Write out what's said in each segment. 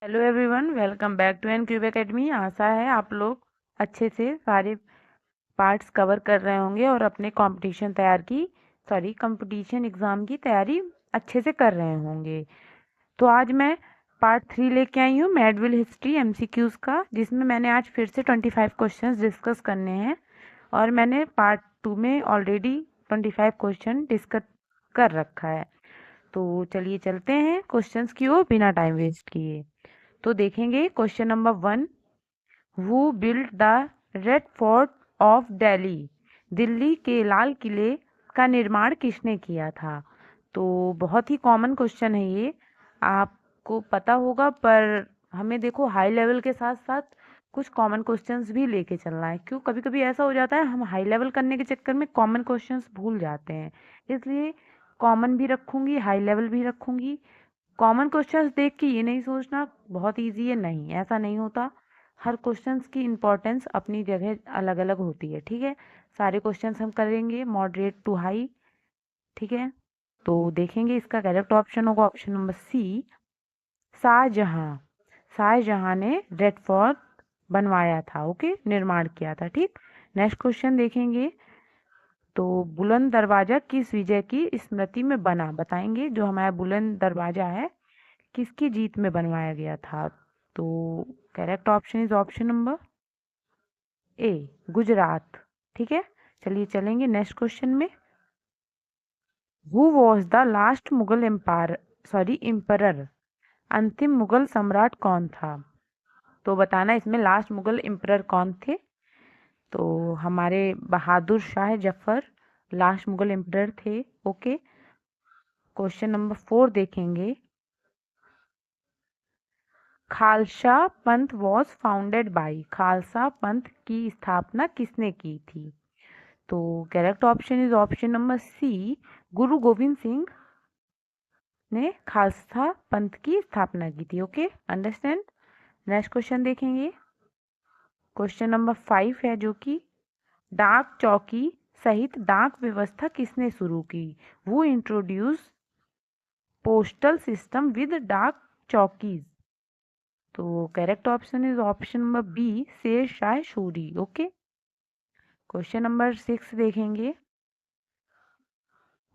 Hello everyone, welcome back to N Cube Academy. आशा है आप लोग अच्छे से सारे पार्ट्स कवर कर रहे होंगे और अपने कंपटीशन एग्ज़ाम की तैयारी अच्छे से कर रहे होंगे। तो आज मैं पार्ट 3 लेके आई हूँ, मेडविल हिस्ट्री एमसीक्यूज़ का, जिसमें मैंने आज फिर से 25 क्वेश्चंस डिस्कस करने हैं और मैंने पार्ट 2 में ऑलरेडी 25 क्वेश्चन डिस्कस कर रखा है। तो चलिए चलते हैं क्वेश्चंस की ओर बिना टाइम वेस्ट किए। तो देखेंगे question number 1, who built the red fort of Delhi? Delhi के लाल किले का निर्माण किसने किया था? तो बहुत ही कॉमन क्वेश्चन है ये, आपको पता होगा, पर हमें देखो हाई लेवल के साथ साथ कुछ कॉमन क्वेश्चंस भी लेके चलना है। क्यों, कभी कभी ऐसा हो जाता है हम हाई लेवल करने के चक्कर में कॉमन क्वेश्चंस भूल जाते हैं, इसलिए कॉमन भी रखूंगी, हाई लेवल भी रखूंगी। कॉमन क्वेश्चंस देख के ये नहीं सोचना बहुत इजी है, नहीं, ऐसा नहीं होता। हर क्वेश्चंस की इम्पोर्टेंस अपनी जगह अलग अलग होती है, ठीक है। सारे क्वेश्चंस हम करेंगे मॉडरेट टू हाई, ठीक है। तो देखेंगे, इसका करेक्ट ऑप्शन होगा option number C, Shahjahan. Shahjahan ने रेड फोर्ट बनवाया था, ओके, निर्माण किया था, ठीक। नेक्स्ट क्वेश्चन देखेंगे, तो बुलंद दरवाजा किस विजय की स्मृति में बना? बताएंगे जो हमारा बुलंद दरवाजा है किसकी जीत में बनवाया गया था? तो correct option is option number A, Gujarat, ठीक है। चलिए चलेंगे नेक्स्ट क्वेश्चन में। Who was the last Mughal empire अंतिम मुगल सम्राट कौन था? तो बताना इसमें लास्ट मुगल एम्परर कौन थे। तो हमारे बहादुर शाह जफर लास्ट मुगल एम्परर थे, ओके। क्वेश्चन नंबर 4 देखेंगे, खालसा पंथ वॉज फाउंडेड बाई? खालसा पंथ की स्थापना किसने की थी? तो correct option is option number C, Guru Gobind Singh ने खालसा पंथ की स्थापना की थी, ओके, अंडरस्टैंड। नेक्स्ट क्वेश्चन देखेंगे, क्वेश्चन नंबर 5 है, जो कि डाक चौकी सहित डाक व्यवस्था किसने शुरू की? वो introduce postal system with dak chowkis? तो correct option is option number B, Sher Shah Suri, okay. Question number 6 देखेंगे,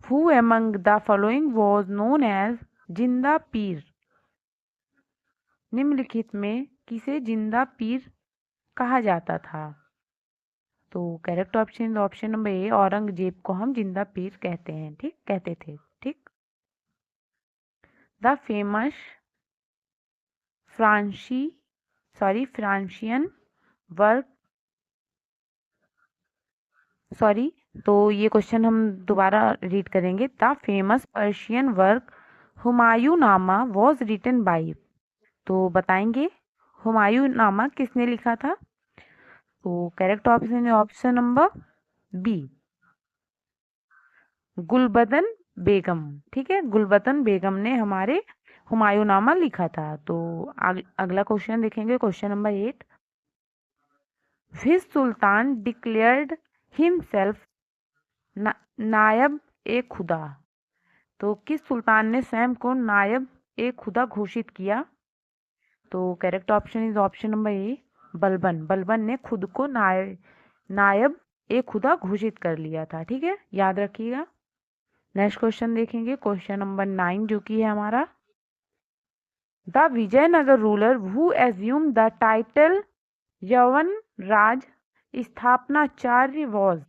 who among the following was known as Zinda Pir? निम्नलिखित में किसे जिंदा पीर कहा जाता था? तो करेक्ट ऑप्शन ऑप्शन नंबर ए, औरंगजेब को हम जिंदा पीर कहते हैं, ठीक, कहते थे, ठीक। द फेमस फ्रांसी फ्रांसियन वर्क, सॉरी, तो ये क्वेश्चन हम दोबारा रीड करेंगे। The famous Persian work Humayun नामा वॉज रिटन बाई? तो बताएंगे हुमायूं नामा किसने लिखा था? तो करेक्ट ऑप्शन है ऑप्शन नंबर बी, गुलबदन बेगम, ठीक है। गुलबदन बेगम ने हमारे हुमायूं नामा लिखा था। तो अगला क्वेश्चन देखेंगे, क्वेश्चन नंबर 8, विच सुल्तान डिक्लेयर्ड हिमसेल्फ नायब ए खुदा? तो किस सुल्तान ने स्वयं को नायब ए खुदा घोषित किया? तो correct option is option number ए, बलबन। बलबन ने खुद को नायब ए खुदा घोषित कर लिया था, ठीक है, याद रखिएगा। नेक्स्ट क्वेश्चन देखेंगे, क्वेश्चन नंबर 9, जो कि है हमारा, the Vijayanagar ruler who assume the title Yavana Raj स्थापनाचार्य was?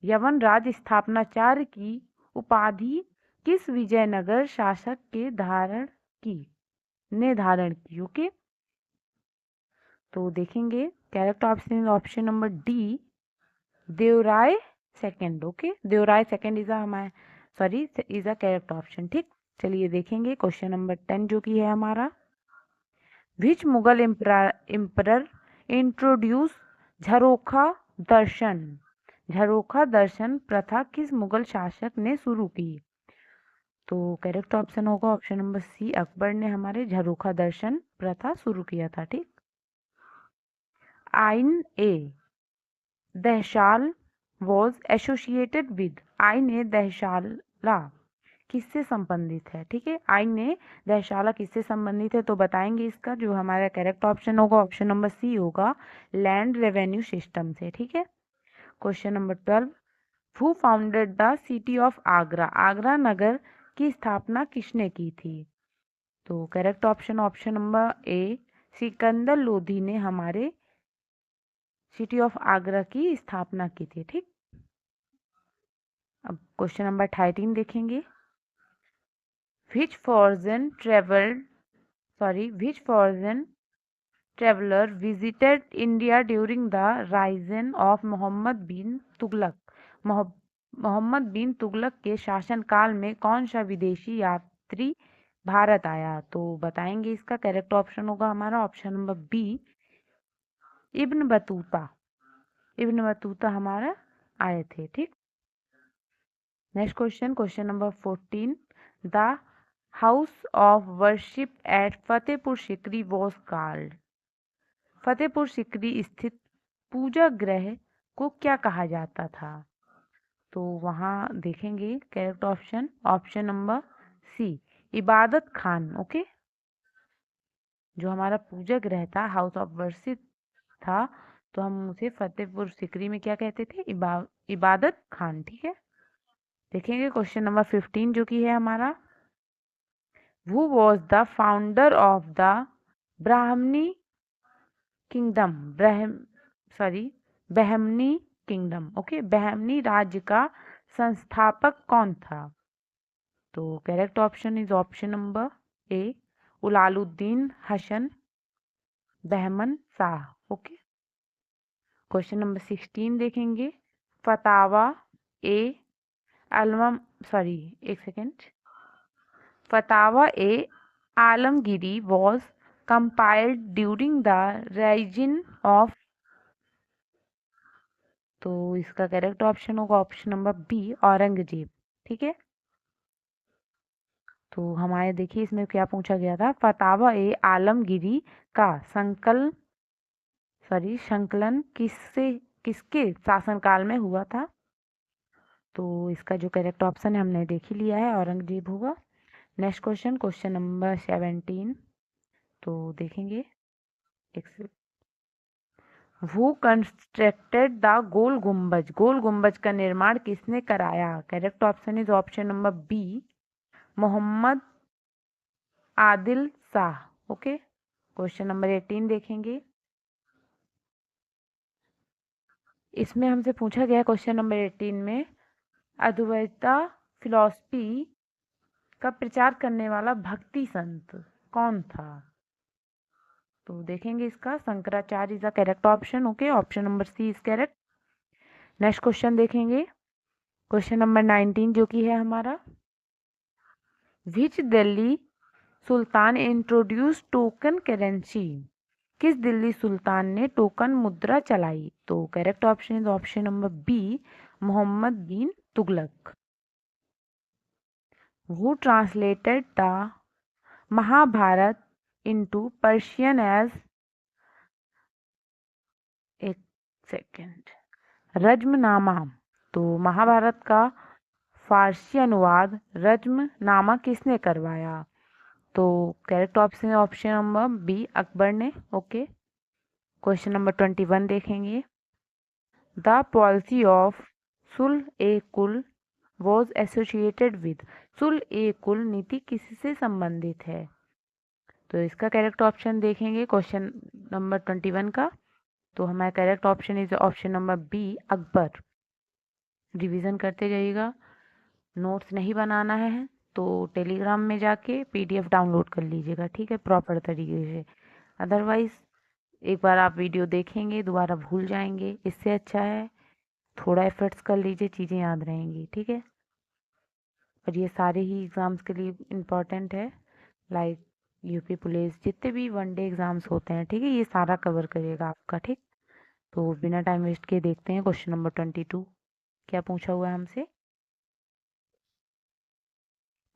यवन राज स्थापनाचार्य की उपाधि किस विजयनगर शासक के की धारण की, ओके। तो देखेंगे correct option option number D, Devaraya second, okay. Devaraya second is हमारा इज अ करेक्ट ऑप्शन, ठीक। चलिए देखेंगे क्वेश्चन नंबर 10, जो कि है हमारा, विच मुगल एम्परर इंट्रोड्यूस झरोखा दर्शन? झरोखा दर्शन प्रथा किस मुगल शासक ने शुरू की? तो करेक्ट ऑप्शन होगा ऑप्शन नंबर सी, अकबर ने हमारे झरोखा दर्शन प्रथा शुरू किया था, ठीक। आइन ए दहशाल वॉज एसोसिएटेड विद? आइन ए दहशाला किससे संबंधित है, ठीक है। आईने दहशाला किससे संबंधित है, तो बताएंगे इसका जो हमारा करेक्ट ऑप्शन होगा ऑप्शन नंबर सी होगा, लैंड रेवेन्यू सिस्टम से, ठीक है। Question number 12, who founded the city of Agra, Agra नगर की स्थापना किसने की थी, तो correct option option number A, Sikandar Lodi ने हमारे सिटी ऑफ आगरा की स्थापना की थी, ठीक। अब क्वेश्चन नंबर 13 देखेंगे, which foreign traveler visited India during the rise of Mohammad bin Tughlaq, Mohammad bin Tughlaq के शासन काल में कौन सा विदेशी यात्री भारत आया, तो बताएंगे इसका करेक्ट ऑप्शन होगा हमारा option number B, Ibn Battuta, Ibn Battuta हमारा आए थे, ठीक। Next question, question number 14, the house of worship at Fatehpur Sikri was called, Fatehpur Sikri स्थित पूजा गृह को क्या कहा जाता था, तो वहां देखेंगे correct option option number C, Ibadat Khan, okay. जो हमारा पूजा गृह था, हाउस ऑफ वर्शिप था, तो हम उसे फतेहपुर सिकरी में क्या कहते थे, इबादत खान, ठीक है। देखेंगे क्वेश्चन नंबर 15 जो कि है हमारा, who was the founder of the Brahmani kingdom, Bahmani kingdom, okay, Bahmani राज्य का संस्थापक कौन था, तो correct option is option number A, Alauddin Hasan Bahman Shah, okay. Question number 16 देखेंगे, फतावा ए अलम एक second, Fatawa e Alamgiri was compiled during the rising of, तो इसका करेक्ट ऑप्शन होगा ऑप्शन नंबर बी, औरंगजेब, ठीक है। तो हमारे देखिए इसमें क्या पूछा गया था, फतावा ए आलमगिरी का संकलन किसके शासनकाल में हुआ था, तो इसका जो करेक्ट ऑप्शन है हमने देख ही लिया है, औरंगजेब होगा। नेक्स्ट क्वेश्चन, क्वेश्चन नंबर 17, तो देखेंगे हु कंस्ट्रक्टेड द गोल गुम्बज, गोल गुम्बज का निर्माण किसने कराया, correct option is option number B, Mohammad Adil Shah, okay. Question number 18 देखेंगे, इसमें हमसे पूछा गया क्वेश्चन नंबर 18 में अद्वैता फिलॉसफी का प्रचार करने वाला भक्ति संत कौन था, तो देखेंगे इसका Shankaracharya is the correct option, okay, option number C is correct. Next question देखेंगे, क्वेश्चन नंबर 19 जो कि है हमारा, which Delhi sultan introduce token currency, किस दिल्ली सुल्तान ने टोकन मुद्रा चलाई, तो correct option is option number B, Mohammad bin Tughlaq. Who translated the Mahabharata into Persian as, एक सेकेंड, रज्मनामा, तो महाभारत का फारसी अनुवाद रज्मनामा किसने करवाया, तो correct option option number B, Akbar ने, ओके। क्वेश्चन नंबर 21 देखेंगे, द पॉलिसी ऑफ सुल ए कुल वॉज एसोसिएटेड विद, सुल ए कुल नीति किससे संबंधित है, तो इसका करेक्ट ऑप्शन देखेंगे क्वेश्चन नंबर 21 का, तो हमारा correct option is option number B, Akbar. Revision करते जाइएगा, नोट्स नहीं बनाना है तो टेलीग्राम में जाके पीडीएफ डाउनलोड कर लीजिएगा, ठीक है, प्रॉपर तरीके से, अदरवाइज एक बार आप वीडियो देखेंगे दोबारा भूल जाएंगे, इससे अच्छा है थोड़ा एफर्ट्स कर लीजिए, चीज़ें याद रहेंगी, ठीक है। और ये सारे ही एग्ज़ाम्स के लिए इम्पॉर्टेंट है, लाइक यूपी पुलिस, जितने भी वनडे एग्ज़ाम्स होते हैं, ठीक है, ये सारा कवर करिएगा आपका, ठीक। तो बिना टाइम वेस्ट किए देखते हैं क्वेश्चन नंबर 22 क्या पूछा हुआ है हमसे,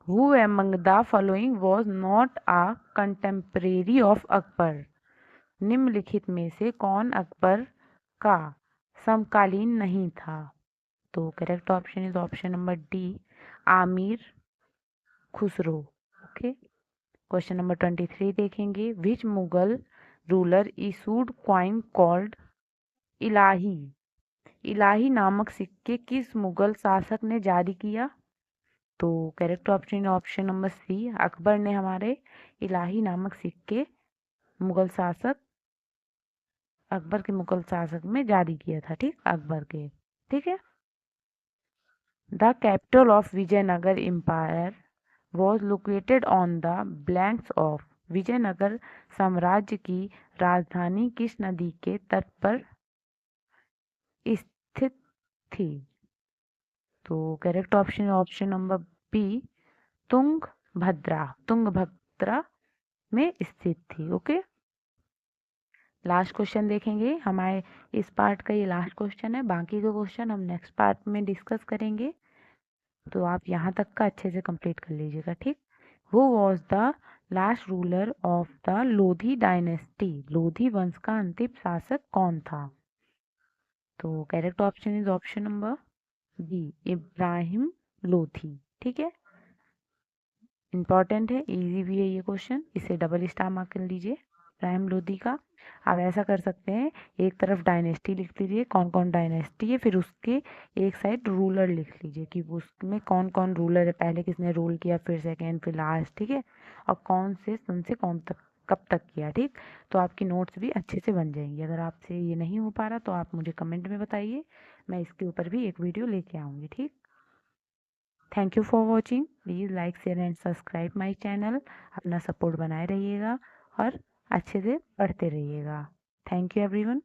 who among the following was not a contemporary of Akbar, निम्नलिखित में से कौन अकबर का समकालीन नहीं था, तो correct option is option number D, Amir Khusro. Okay, question number 23 देखेंगे। Which Mughal ruler issued coin called Ilahi? Ilahi नामक सिक्के किस मुगल शासक ने जारी किया? तो correct option option number C, Akbar ने हमारे इलाही नामक सिक्के मुगल शासक में जारी किया था। ठीक, अकबर के। ठीक है। The capital of Vijayanagar empire was located on the blanks of. Vijayanagar साम्राज्य की राजधानी किस नदी के तट पर स्थित थी? तो correct option option number B, Tungabhadra में स्थित थी। ओके, लास्ट क्वेश्चन देखेंगे। हमारे इस पार्ट का ये लास्ट क्वेश्चन है, बाकी के क्वेश्चन हम नेक्स्ट पार्ट में डिस्कस करेंगे। तो आप यहाँ तक का अच्छे से कंप्लीट कर लीजिएगा। ठीक। Who was the last ruler of the Lodhi dynasty? Lodhi वंश का अंतिम शासक कौन था? तो correct option is option number B, Ibrahim Lodhi. ठीक है, इंपॉर्टेंट है, इजी भी है ये क्वेश्चन, इसे डबल स्टार मार्क कर लीजिए इब्राहिम लोधी का। आप ऐसा कर सकते हैं, एक तरफ डायनेस्टी लिख लीजिए, कौन कौन डायनेस्टी है, फिर उसके एक साइड रूलर लिख लीजिए कि उसमें कौन कौन रूलर है, पहले किसने रूल किया, फिर सेकेंड, फिर लास्ट। ठीक है, और कौन से सन से कौन तक कब तक किया। ठीक, तो आपकी नोट्स भी अच्छे से बन जाएंगी। अगर आपसे ये नहीं हो पा रहा तो आप मुझे कमेंट में बताइए, मैं इसके ऊपर भी एक वीडियो लेके आऊँगी। ठीक, thank you for watching. Please like share and subscribe my channel. अपना सपोर्ट बनाए रहिएगा और अच्छे से पढ़ते रहिएगा। Thank you everyone.